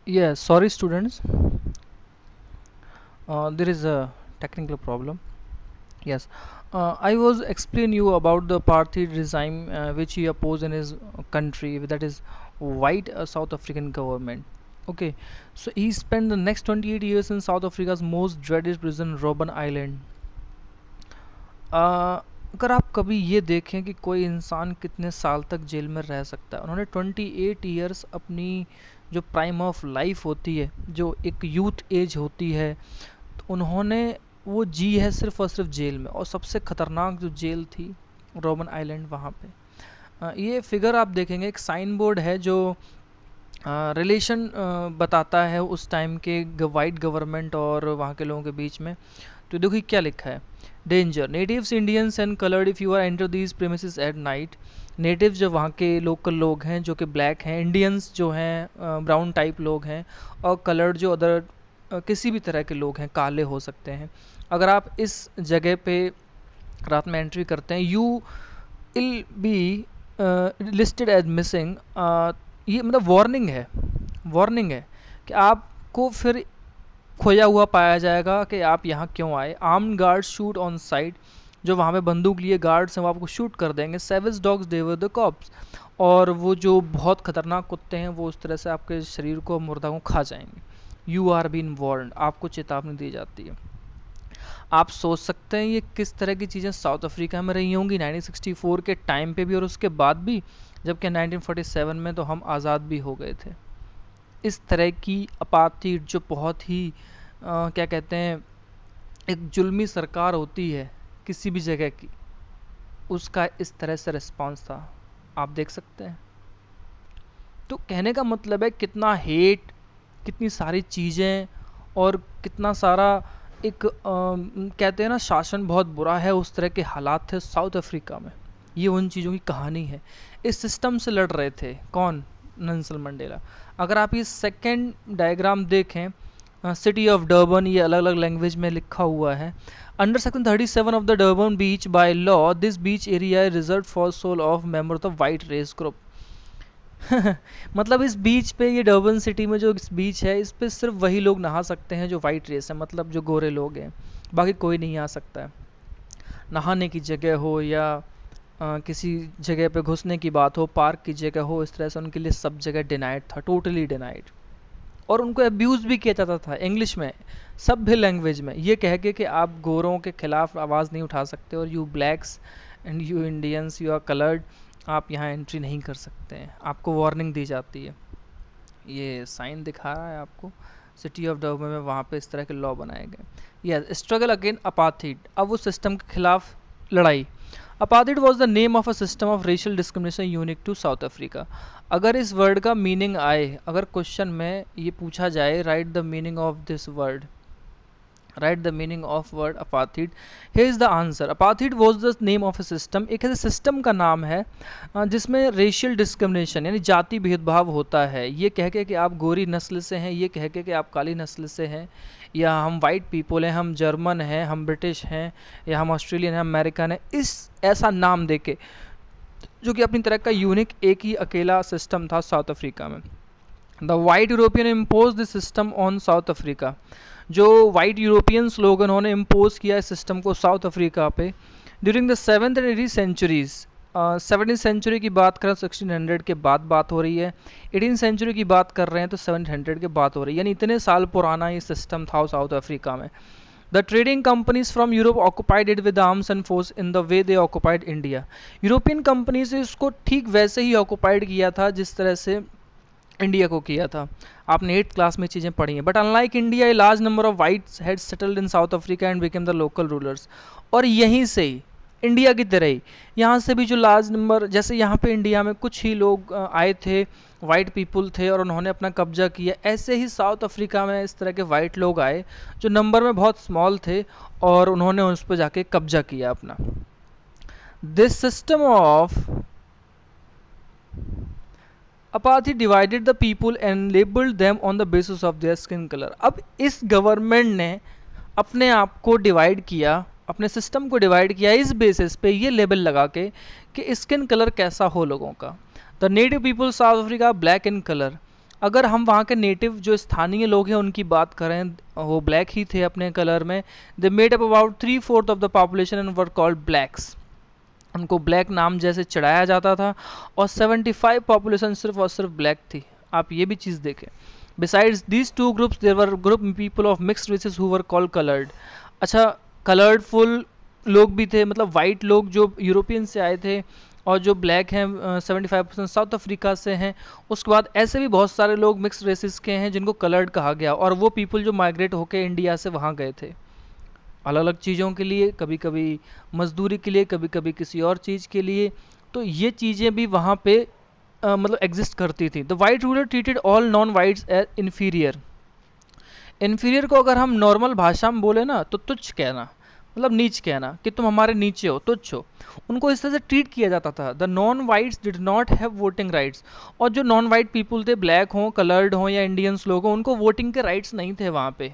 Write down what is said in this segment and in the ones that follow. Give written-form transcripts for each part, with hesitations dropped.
Yes, sorry students, there is a technical problem. Yes, I was explain you about the apartheid regime which he opposed in his country, that is white South African government. Okay, so he spent the next 28 years in South Africa's most dreaded prison, Robben Island. अगर आप कभी ये देखें कि कोई इंसान कितने साल तक जेल में रह सकता है, उन्होंने 28 ईयर्स अपनी जो प्राइम ऑफ लाइफ होती है, जो एक यूथ एज होती है, तो उन्होंने वो जी है सिर्फ और सिर्फ जेल में। और सबसे ख़तरनाक जो जेल थी रोबन आइलैंड, वहाँ पे ये फिगर आप देखेंगे, एक साइन बोर्ड है जो रिलेशन बताता है उस टाइम के वाइट गवर्नमेंट और वहाँ के लोगों के बीच में। तो देखो क्या लिखा है, danger natives Indians and coloured if you are enter these premises at night. Natives जो वहाँ के लोकल लोग हैं जो कि ब्लैक हैं, इंडियंस जो हैं ब्राउन टाइप लोग हैं, और कलर्ड जो अदर किसी भी तरह के लोग हैं, काले हो सकते हैं। अगर आप इस जगह पे रात में एंट्री करते हैं, you will be listed as missing. ये मतलब वार्निंग है कि आपको फिर खोया हुआ पाया जाएगा कि आप यहाँ क्यों आए। Armed guard shoot on site, जो वहाँ पे बंदूक लिए गार्ड्स हैं वो आपको शूट कर देंगे। सेवेज डॉग्स डेवर द कॉप्स, और वो जो बहुत ख़तरनाक कुत्ते हैं वो उस तरह से आपके शरीर को, मुर्दा को खा जाएंगे। यू आर बीन वार्न्ड, आपको चेतावनी दी जाती है। आप सोच सकते हैं ये किस तरह की चीज़ें साउथ अफ्रीका में रही होंगी 1964 के टाइम पे भी और उसके बाद भी, जबकि 1947 में तो हम आज़ाद भी हो गए थे। इस तरह की अपार्थाइड जो बहुत ही क्या कहते हैं, एक जुल्मी सरकार होती है किसी भी जगह की, उसका इस तरह से रिस्पांस था, आप देख सकते हैं। तो कहने का मतलब है कितना हेट, कितनी सारी चीज़ें, और कितना सारा एक कहते हैं ना, शासन बहुत बुरा है, उस तरह के हालात थे साउथ अफ्रीका में। ये उन चीज़ों की कहानी है। इस सिस्टम से लड़ रहे थे कौन? Nelson Mandela. अगर आप ये सेकेंड डायग्राम देखें, सिटी ऑफ डर्बन, ये अलग अलग लैंग्वेज में लिखा हुआ है। Under section 37 of the Durban beach bylaw, this beach area is reserve for sole of member of the white race group. मतलब इस बीच पे, ये डर्बन सिटी में जो इस बीच है, इस पे सिर्फ वही लोग नहा सकते हैं जो वाइट रेस है, मतलब जो गोरे लोग हैं, बाकी कोई नहीं आ सकता है। नहाने की जगह हो या किसी जगह पे घुसने की बात हो, पार्क की जगह हो, इस तरह से उनके लिए सब जगह डिनाइड था, टोटली डिनाइड। और उनको अब्यूज़ भी किया जाता था इंग्लिश में, सभ्य लैंग्वेज में, ये कह के कि आप गोरों के खिलाफ आवाज़ नहीं उठा सकते, और you blacks and you Indians, you are coloured, आप यहाँ एंट्री नहीं कर सकते हैं, आपको वार्निंग दी जाती है। ये साइन दिखा रहा है आपको, सिटी ऑफ डर्बन में वहाँ पे इस तरह के लॉ बनाए गए। यस, स्ट्रगल अगेन अपार्थाइड, अब उस सिस्टम के खिलाफ लड़ाई। Apartheid was the name of a system of racial discrimination unique to South Africa. अगर इस वर्ड का मीनिंग आए, अगर क्वेश्चन में ये पूछा जाए, right the meaning of this word, right the meaning of word apartheid, here is the answer. Apartheid was the name of a system, एक ऐसे सिस्टम का नाम है जिसमें रेशियल डिस्क्रिमिनेशन यानी जाति भेदभाव होता है। ये कह के कि आप गोरी नस्ल से हैं, ये कह के कि आप काली नस्ल से हैं, या हम वाइट पीपल हैं, हम जर्मन हैं, हम ब्रिटिश हैं, या हम ऑस्ट्रेलियन हैं, अमेरिकन हैं, इस ऐसा नाम दे के, जो कि अपनी तरह का यूनिक एक ही अकेला सिस्टम था साउथ अफ्रीका में। The white European impose this system on South Africa, जो वाइट यूरोपियंस लोग उन्होंने इम्पोज किया इस सिस्टम को साउथ अफ्रीका पे during the 7th and 8th centuries. 17th century की बात करें 1600 के बाद बात हो रही है, 18th सेंचुरी की बात कर रहे हैं तो 700 के बाद हो रही है, यानी इतने साल पुराना ये सिस्टम था साउथ अफ्रीका में। The trading companies from Europe occupied it with arms and force in the way they occupied India. European companies ने इसको ठीक वैसे ही ऑक्यूपाइड किया था जिस तरह से इंडिया को किया था। आपने 8th क्लास में चीज़ें पढ़ी हैं। But unlike India, a large number of whites had settled in south Africa and became the local rulers. और यहीं से ही, इंडिया की तरह ही, यहाँ से भी जो लार्ज नंबर, जैसे यहाँ पे इंडिया में कुछ ही लोग आए थे, वाइट पीपल थे और उन्होंने अपना कब्जा किया, ऐसे ही साउथ अफ्रीका में इस तरह के वाइट लोग आए जो नंबर में बहुत स्मॉल थे और उन्होंने उस पर जाके कब्जा किया अपना। This system of apartheid divided the people and labelled them on the basis of their skin colour. अब इस गवर्नमेंट ने अपने आप को डिवाइड किया, अपने सिस्टम को डिवाइड किया इस बेसिस पे, ये लेबल लगा के कि स्किन कलर कैसा हो लोगों का। The native people south Africa black in colour. अगर हम वहाँ के नेटिव जो स्थानीय लोग हैं उनकी बात करें, वो ब्लैक ही थे अपने कलर में। They made up about 3/4 of the population and were called blacks. उनको ब्लैक नाम जैसे चढ़ाया जाता था, और 75 पॉपुलेशन सिर्फ और सिर्फ ब्लैक थी। आप ये भी चीज़ देखें। Besides these two groups there were group people of mixed races who were called coloured. अच्छा, कलर्डफुल लोग भी थे, मतलब वाइट लोग जो यूरोपियन से आए थे, और जो ब्लैक हैं 75% साउथ अफ्रीका से हैं। उसके बाद ऐसे भी बहुत सारे लोग मिक्स्ड रेसेस के हैं जिनको कलर्ड कहा गया, और वो पीपल जो माइग्रेट होकर इंडिया से वहाँ गए थे अलग अलग चीज़ों के लिए, कभी कभी मजदूरी के लिए, कभी कभी किसी और चीज़ के लिए। तो ये चीज़ें भी वहाँ पे मतलब एग्जिस्ट करती थी। The white ruler treated all non whites as inferior. Inferior को अगर हम नॉर्मल भाषा में बोले ना तो तुच्छ कहना, मतलब नीच कहना, कि तुम हमारे नीचे हो, तुच्छ हो। उनको इस तरह से ट्रीट किया जाता था। The non whites did not have voting rights. और जो नॉन वाइट पीपल थे, ब्लैक हों, कलर्ड हों या इंडियंस लोग हों, उनको वोटिंग के राइट्स नहीं थे वहाँ पे।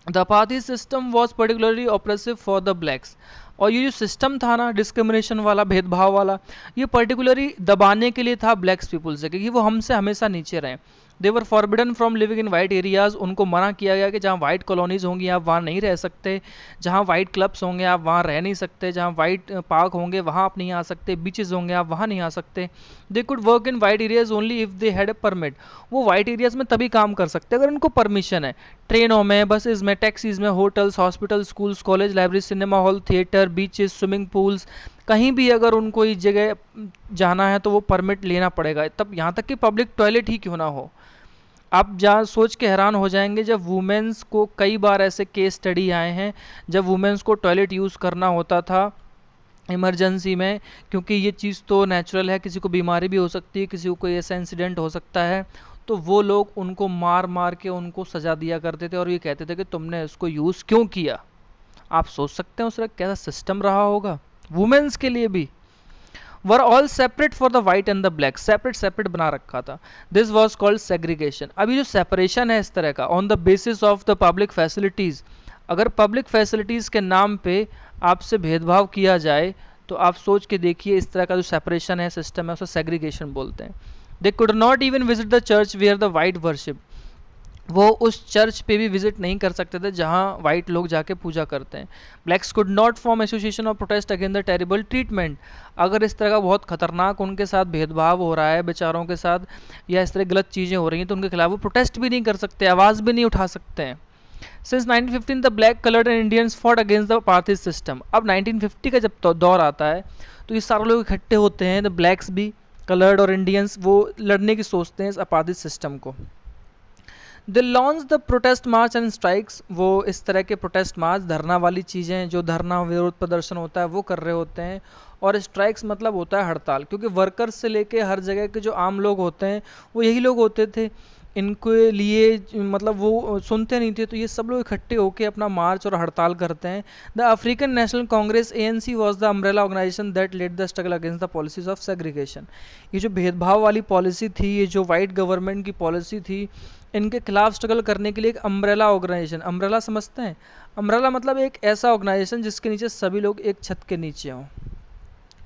The अपार्थी system was particularly oppressive for the blacks. और ये जो सिस्टम था ना, डिस्क्रिमिनेशन वाला, भेदभाव वाला, ये पर्टिकुलरली दबाने के लिए था ब्लैक्स पीपल से, क्योंकि वो हमसे हमेशा नीचे रहे। They were forbidden from living in white areas. उनको मना किया गया कि जहाँ वाइट कॉलोनीज होंगी आप वहाँ नहीं रह सकते, जहाँ वाइट क्लब्स होंगे आप वहाँ रह नहीं सकते, जहाँ वाइट पार्क होंगे वहाँ आप नहीं आ सकते, बीचेस होंगे आप वहाँ नहीं आ सकते। They could work in white areas only if they had a permit. वो वाइट एरियाज में तभी काम कर सकते अगर उनको परमिशन है। ट्रेनों में, बसेज में, टैक्सीज में, hotels, hospital, schools, college, library, cinema hall, theatre, beaches, swimming pools, कहीं भी अगर उनको इस जगह जाना है तो वो परमिट लेना पड़ेगा। तब यहाँ तक कि पब्लिक टॉयलेट ही क्यों ना हो। आप जहाँ सोच के हैरान हो जाएंगे, जब वुमेन्स को कई बार ऐसे केस स्टडी आए हैं जब वुमेन्स को टॉयलेट यूज़ करना होता था इमरजेंसी में, क्योंकि ये चीज़ तो नेचुरल है, किसी को बीमारी भी हो सकती है, किसी को कोई ऐसा इंसिडेंट हो सकता है, तो वो लोग उनको मार मार के उनको सजा दिया करते थे और ये कहते थे कि तुमने इसको यूज़ क्यों किया। आप सोच सकते हैं उसका कैसा सिस्टम रहा होगा वुमेन्स के लिए भी। Were all separate for the white and the black, separate separate बना रखा था। This was called segregation. अभी जो सेपरेशन है इस तरह का on the basis of the public facilities, अगर पब्लिक फैसिलिटीज़ के नाम पे आपसे भेदभाव किया जाए तो आप सोच के देखिए इस तरह का जो सेपरेशन है, सिस्टम है, उसे सेग्रीगेशन बोलते हैं। They could not even visit the church where the white worship. वो उस चर्च पे भी विजिट नहीं कर सकते थे जहाँ वाइट लोग जाके पूजा करते हैं। Blacks could not form association और protest against the terrible treatment. अगर इस तरह का बहुत खतरनाक उनके साथ भेदभाव हो रहा है बेचारों के साथ, या इस तरह गलत चीज़ें हो रही हैं, तो उनके खिलाफ वो प्रोटेस्ट भी नहीं कर सकते, आवाज़ भी नहीं उठा सकते हैं। Since 1915 the black coloured and Indians fought against the apartheid system. अब 1950 का जब दौर आता है तो ये सारे लोग इकट्ठे होते हैं, द ब्लैक्स भी, कलर्ड और इंडियंस, वो लड़ने की सोचते हैं इस अपार्थाइड सिस्टम को। They launch the protest March and strikes. वो इस तरह के प्रोटेस्ट मार्च, धरना वाली चीज़ें, जो धरना विरोध प्रदर्शन होता है वो कर रहे होते हैं, और स्ट्राइक्स मतलब होता है हड़ताल, क्योंकि वर्कर्स से लेके हर जगह के जो आम लोग होते हैं वो यही लोग होते थे। इनके लिए मतलब वो सुनते नहीं थे, तो ये सब लोग इकट्ठे होकर अपना मार्च और हड़ताल करते हैं। The African National Congress ANC was the umbrella organisation that led the struggle against the policies of segregation. ये जो भेदभाव वाली पॉलिसी थी, ये जो वाइट गवर्नमेंट की पॉलिसी थी, इनके खिलाफ स्ट्रगल करने के लिए एक अम्ब्रेला ऑर्गेनाइजेशन, अम्ब्रेला समझते हैं, अम्ब्रेला मतलब एक ऐसा ऑर्गेनाइजेशन जिसके नीचे सभी लोग एक छत के नीचे हों,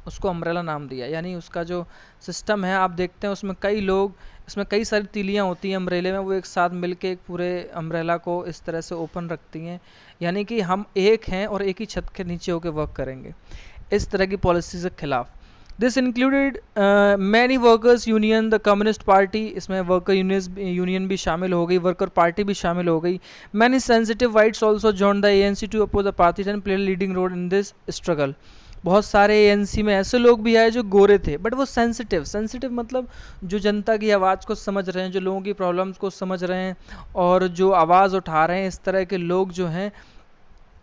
उसको अम्ब्रेला नाम दिया। यानी उसका जो सिस्टम है आप देखते हैं उसमें कई लोग, इसमें कई सारी तीलियाँ होती हैं अम्ब्रेले में, वो एक साथ मिलके एक पूरे अम्ब्रेला को इस तरह से ओपन रखती हैं, यानी कि हम एक हैं और एक ही छत के नीचे होकर वर्क करेंगे, इस तरह की पॉलिसी के खिलाफ। This included many workers union, the communist party, इसमें वर्कर यूनियन भी शामिल हो गई, वर्कर पार्टी भी शामिल हो गई। Many sensitive whites also join the ANC to oppose the party and play leading role in this struggle. बहुत सारे ANC में ऐसे लोग भी आए जो गोरे थे, बट वो सेंसिटिव, सेंसिटिव मतलब जो जनता की आवाज़ को समझ रहे हैं, जो लोगों की प्रॉब्लम्स को समझ रहे हैं और जो आवाज़ उठा रहे हैं, इस तरह के लोग जो हैं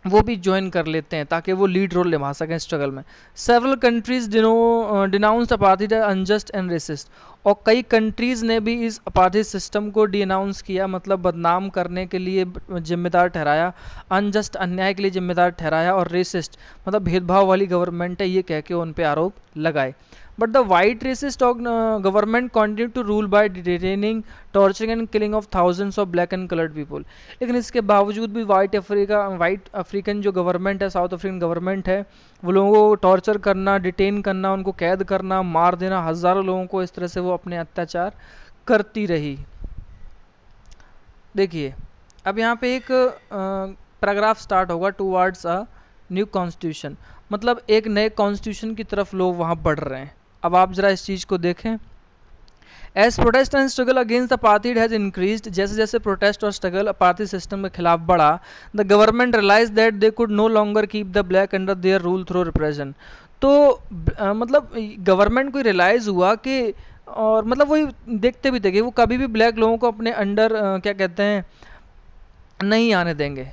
वो भी ज्वाइन कर लेते हैं ताकि वो लीड रोल निभा सकें स्ट्रगल में। Several countries denounced apartheid unjust and racist. और कई कंट्रीज़ ने भी इस अपार्थाइड सिस्टम को डिनाउंस किया, मतलब बदनाम करने के लिए जिम्मेदार ठहराया, अनजस्ट अन्याय के लिए जिम्मेदार ठहराया, और रेसिस्ट मतलब भेदभाव वाली गवर्नमेंट है ये कह के उन पर आरोप लगाए। But the white racist government continued to rule by detaining, torturing and killing of thousands of black and colored people. लेकिन इसके बावजूद भी वाइट अफ्रीकन जो गवर्नमेंट है, साउथ अफ्रीकन गवर्नमेंट है, वो लोगों को टॉर्चर करना, डिटेन करना, उनको कैद करना, मार देना, हज़ारों लोगों को इस तरह से वो अपने अत्याचार करती रही। देखिए अब यहाँ पे एक पैराग्राफ स्टार्ट होगा, टुवर्ड्स अ न्यू कॉन्स्टिट्यूशन, मतलब एक नए कॉन्स्टिट्यूशन की तरफ लोग वहाँ बढ़ रहे हैं। अब आप ज़रा इस चीज़ को देखें। As protest and struggle against the apartheid has increased, जैसे जैसे प्रोटेस्ट और स्ट्रगल पार्टी सिस्टम के खिलाफ बढ़ा, the government realise that they could no longer keep the black under their rule through repression. तो मतलब गवर्नमेंट को रियलाइज़ हुआ कि, और मतलब वही देखते भी थे कि वो कभी भी ब्लैक लोगों को अपने अंडर क्या कहते हैं नहीं आने देंगे।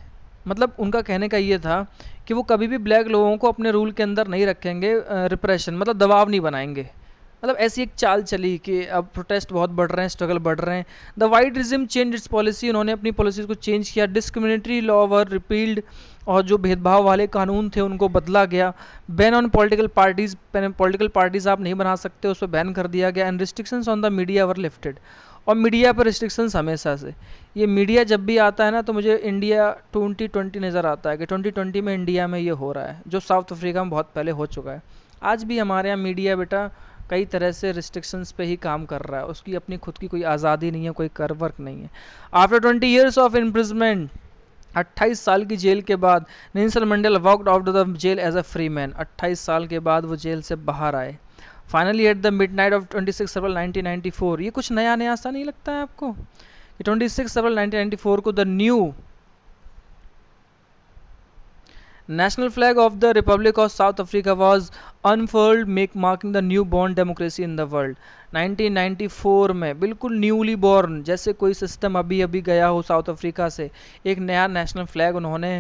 मतलब उनका कहने का ये था कि वो कभी भी ब्लैक लोगों को अपने रूल के अंदर नहीं रखेंगे, रिप्रेशन मतलब दबाव नहीं बनाएंगे। मतलब ऐसी एक चाल चली कि अब प्रोटेस्ट बहुत बढ़ रहे हैं, स्ट्रगल बढ़ रहे हैं। The white regime change it's policy, उन्होंने अपनी पॉलिसीज़ को चेंज किया। डिस्क्रिमिनेटरी लॉ वर रिपील्ड, और जो भेदभाव वाले कानून थे उनको बदला गया। बैन ऑन पॉलिटिकल पार्टीज़ आप नहीं बना सकते, उस पर बैन कर दिया गया। And restrictions on the media were lifted, और मीडिया पर रिस्ट्रिक्शंस हमेशा से, ये मीडिया जब भी आता है ना तो मुझे इंडिया 2020 नज़र आता है कि 2020 में इंडिया में ये हो रहा है, जो साउथ अफ्रीका में बहुत पहले हो चुका है। आज भी हमारे यहाँ मीडिया बेटा कई तरह से रिस्ट्रिक्शंस पे ही काम कर रहा है, उसकी अपनी खुद की कोई आज़ादी नहीं है, कोई कर वर्क नहीं है। आफ्टर 20 years ऑफ इम्प्रिजमेंट, 28 साल की जेल के बाद, Nelson Mandela walked out of the jail as a free man. 28 साल के बाद वो जेल से बाहर आए। Finally at the midnight of 26 April 1994, ये कुछ नया नया सा नहीं लगता है आपको कि 26 अप्रैल 1994 को the new national flag of the republic of South Africa was unfurled, marking the new born democracy in the world. 1994 में बिल्कुल न्यूली बॉर्न, जैसे कोई सिस्टम अभी अभी गया हो साउथ अफ्रीका से, एक नया नेशनल फ्लैग उन्होंने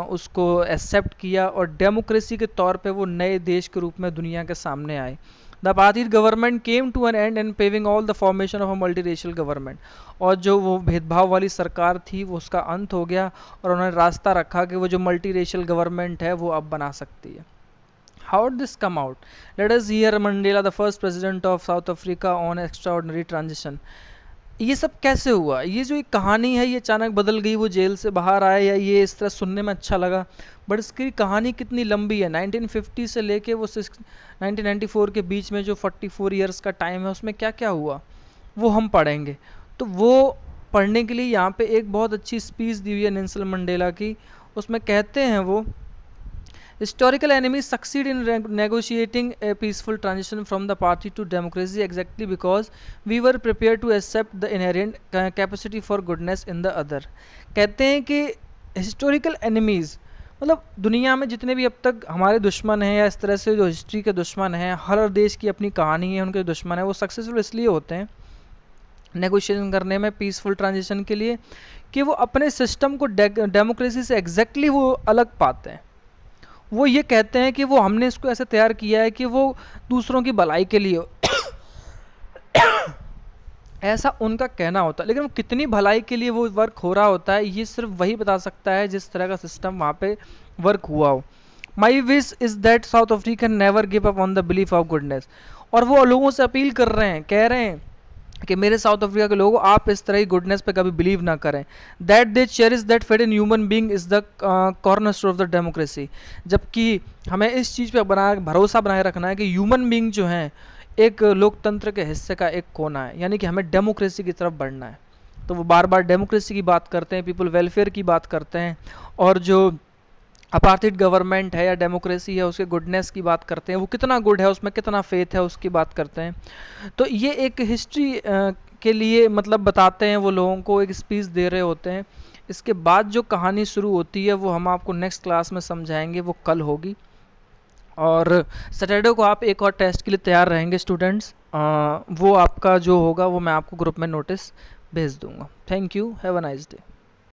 उसको एक्सेप्ट किया और डेमोक्रेसी के तौर पे वो नए देश के रूप में दुनिया के सामने आए। The apartheid government came to an end end paving all the formation of a multiracial government, और जो वो भेदभाव वाली सरकार थी वो उसका अंत हो गया, और उन्होंने रास्ता रखा कि वो जो मल्टीरेशियल गवर्नमेंट है वो अब बना सकती है। How did this come out? Let us hear Mandela, the first president of South Africa, on extraordinary transition. ये सब कैसे हुआ? ये जो एक कहानी है ये अचानक बदल गई, वो जेल से बाहर आए, या ये इस तरह सुनने में अच्छा लगा, बट इसकी कहानी कितनी लंबी है। 1950 से लेके वो 1994 के बीच में जो 44 ईयर्स का टाइम है उसमें क्या क्या हुआ वो हम पढ़ेंगे। तो वो पढ़ने के लिए यहाँ पे एक बहुत अच्छी स्पीच दी हुई है नेल्सन मंडेला की। उसमें कहते हैं वो, historical enemies succeed in negotiating a peaceful transition from the party to democracy exactly because we were prepared to accept the inherent capacity for goodness in the other। कहते हैं कि historical enemies मतलब दुनिया में जितने भी अब तक हमारे दुश्मन हैं, या इस तरह से जो हिस्ट्री के दुश्मन हैं, हर देश की अपनी कहानी है, उनके दुश्मन है, वो सक्सेसफुल इसलिए होते हैं नेगोशिएशन करने में पीसफुल ट्रांजिशन के लिए कि वो अपने सिस्टम को डेमोक्रेसी से एग्जैक्टली वो अलग पाते हैं। वो ये कहते हैं कि वो हमने इसको ऐसे तैयार किया है कि वो दूसरों की भलाई के लिए ऐसा उनका कहना होता है, लेकिन वो कितनी भलाई के लिए वो वर्क हो रहा होता है ये सिर्फ वही बता सकता है जिस तरह का सिस्टम वहाँ पे वर्क हुआ हो। My wish is that south African never give up on the belief of goodness. और वो लोगों से अपील कर रहे हैं, कह रहे हैं कि मेरे साउथ अफ्रीका के लोगों, आप इस तरह की गुडनेस पे कभी बिलीव ना करें। That they cherish that faith in human being is the cornerstone of the democracy. जबकि हमें इस चीज़ पे भरोसा बनाए रखना है कि ह्यूमन बीइंग जो हैं एक लोकतंत्र के हिस्से का एक कोना है, यानी कि हमें डेमोक्रेसी की तरफ बढ़ना है। तो वो बार बार डेमोक्रेसी की बात करते हैं, पीपल वेलफेयर की बात करते हैं, और जो अपार्थिड गवर्नमेंट है या डेमोक्रेसी है उसके गुडनेस की बात करते हैं, वो कितना गुड है, उसमें कितना फेथ है, उसकी बात करते हैं। तो ये एक हिस्ट्री के लिए मतलब बताते हैं, वो लोगों को एक स्पीच दे रहे होते हैं। इसके बाद जो कहानी शुरू होती है वो हम आपको नेक्स्ट क्लास में समझाएंगे, वो कल होगी। और सैटरडे को आप एक और टेस्ट के लिए तैयार रहेंगे स्टूडेंट्स, वो आपका जो होगा वो मैं आपको ग्रुप में नोटिस भेज दूंगा। Thank you, have a nice day.